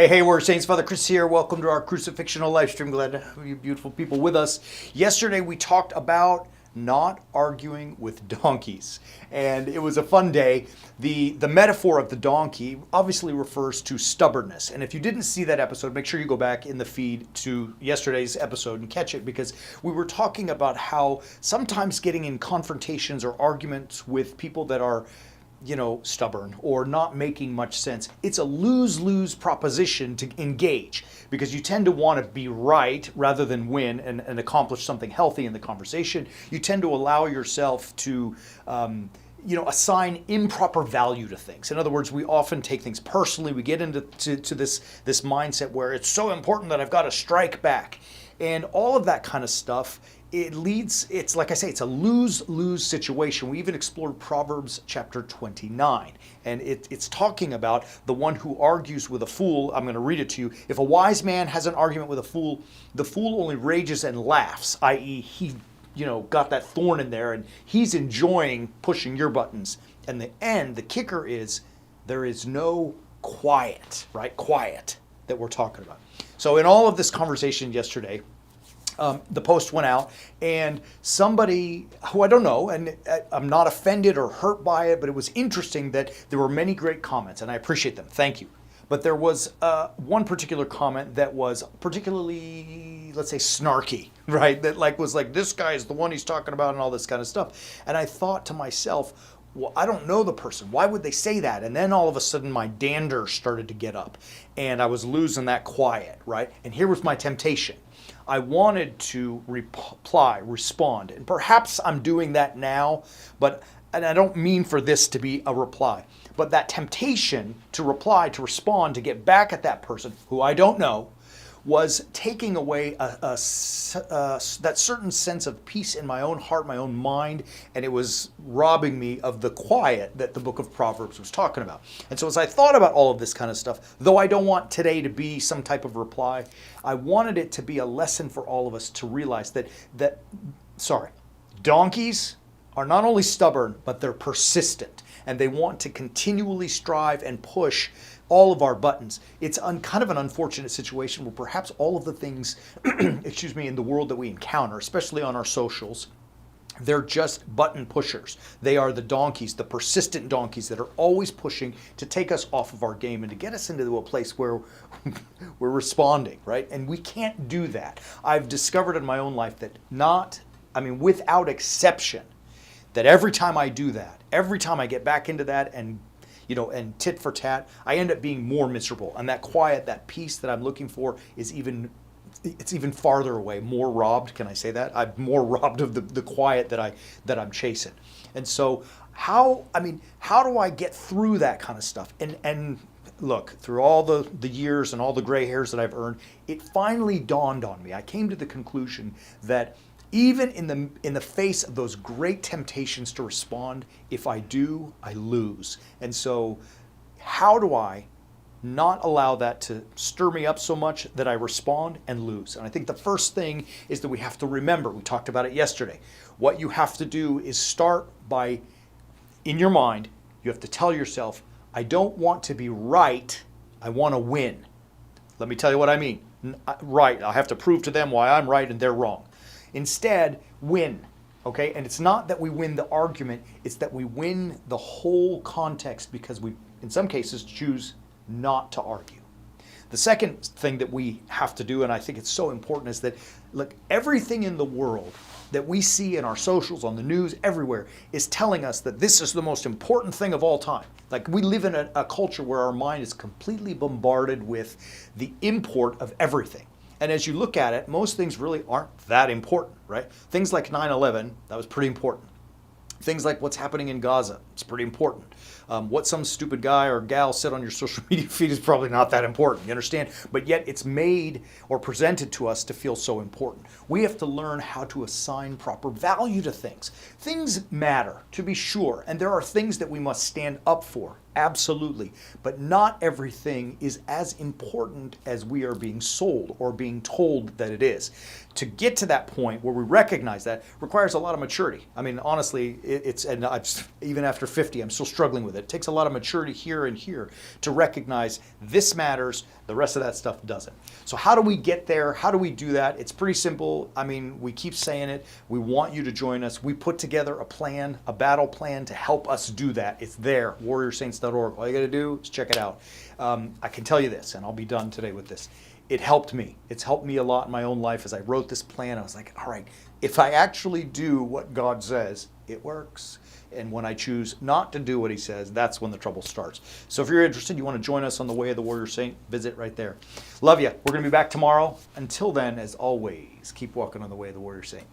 Hey, we're Saints. Father Chris here. Welcome to our Crucifixional live stream. Glad to have you beautiful people with us. Yesterday we talked about not arguing with donkeys, and it was a fun day. The metaphor of the donkey obviously refers to stubbornness, and if you didn't see that episode, make sure you go back in the feed to yesterday's episode and catch it, because we were talking about how sometimes getting in confrontations or arguments with people that are stubborn or not making much sense. It's a lose-lose proposition to engage, because you tend to want to be right rather than win and accomplish something healthy in the conversation. You tend to allow yourself to assign improper value to things. In other words, we often take things personally. We get into this mindset where it's so important that I've got to strike back. And all of that kind of stuff, it's like I say, it's a lose-lose situation. We even explored Proverbs chapter 29, and it's talking about the one who argues with a fool. I'm going to read it to you. If a wise man has an argument with a fool, the fool only rages and laughs, i.e. he got that thorn in there and he's enjoying pushing your buttons. And the kicker is there is no quiet, right? Quiet that we're talking about. So in all of this conversation yesterday, the post went out, and somebody who I don't know, and I'm not offended or hurt by it, but it was interesting that there were many great comments, and I appreciate them. Thank you. But there was one particular comment that was particularly, let's say, snarky, right? That was like, this guy is the one he's talking about and all this kind of stuff. And I thought to myself, well, I don't know the person. Why would they say that? And then all of a sudden my dander started to get up, and I was losing that quiet, right? And here was my temptation. I wanted to respond, and perhaps I'm doing that now, and I don't mean for this to be a reply, but that temptation to reply, to respond, to get back at that person who I don't know, was taking away that certain sense of peace in my own heart, my own mind, and it was robbing me of the quiet that the book of Proverbs was talking about. And so as I thought about all of this kind of stuff, though I don't want today to be some type of reply, I wanted it to be a lesson for all of us to realize that donkeys are not only stubborn, but they're persistent, and they want to continually strive and push all of our buttons. It's kind of an unfortunate situation where perhaps all of the things, in the world that we encounter, especially on our socials, they're just button pushers. They are the donkeys, the persistent donkeys that are always pushing to take us off of our game and to get us into a place where we're responding, right? And we can't do that. I've discovered in my own life that without exception, that every time I do that, every time I get back into that and tit for tat, I end up being more miserable. And that quiet, that peace that I'm looking for it's even farther away, more robbed. Can I say that? I'm more robbed of the quiet that I'm chasing. And so how do I get through that kind of stuff? And look, through all the years and all the gray hairs that I've earned, it finally dawned on me. I came to the conclusion that even in the face of those great temptations to respond, if I do, I lose. And so how do I not allow that to stir me up so much that I respond and lose? And I think the first thing is that we have to remember, we talked about it yesterday, what you have to do is start by, in your mind, you have to tell yourself, I don't want to be right, I want to win. Let me tell you what I mean. Right, I have to prove to them why I'm right and they're wrong. Instead, win, okay? And it's not that we win the argument, it's that we win the whole context, because we, in some cases, choose not to argue. The second thing that we have to do, and I think it's so important, is that, look, everything in the world that we see in our socials, on the news, everywhere, is telling us that this is the most important thing of all time. Like, we live in a culture where our mind is completely bombarded with the import of everything. And as you look at it, most things really aren't that important, right? Things like 9/11, that was pretty important. Things like what's happening in Gaza, it's pretty important. What some stupid guy or gal said on your social media feed is probably not that important, you understand? But yet it's made or presented to us to feel so important. We have to learn how to assign proper value to things. Things matter, to be sure, and there are things that we must stand up for, absolutely. But not everything is as important as we are being sold or being told that it is. To get to that point where we recognize that requires a lot of maturity. I mean, honestly, even after 50, I'm still struggling with it. it. It takes a lot of maturity here and here to recognize this matters, the rest of that stuff doesn't. So how do we get there? How do we do that? It's pretty simple. I mean, we keep saying it. We want you to join us. We put together a plan, a battle plan to help us do that. It's there, warriorsaints.org. All you got to do is check it out. I can tell you this, and I'll be done today with this. It helped me. It's helped me a lot in my own life. As I wrote this plan, I was like, all right, if I actually do what God says, it works. And when I choose not to do what he says, that's when the trouble starts. So if you're interested, you want to join us on the Way of the Warrior Saint, visit right there. Love you. We're going to be back tomorrow. Until then, as always, keep walking on the Way of the Warrior Saint.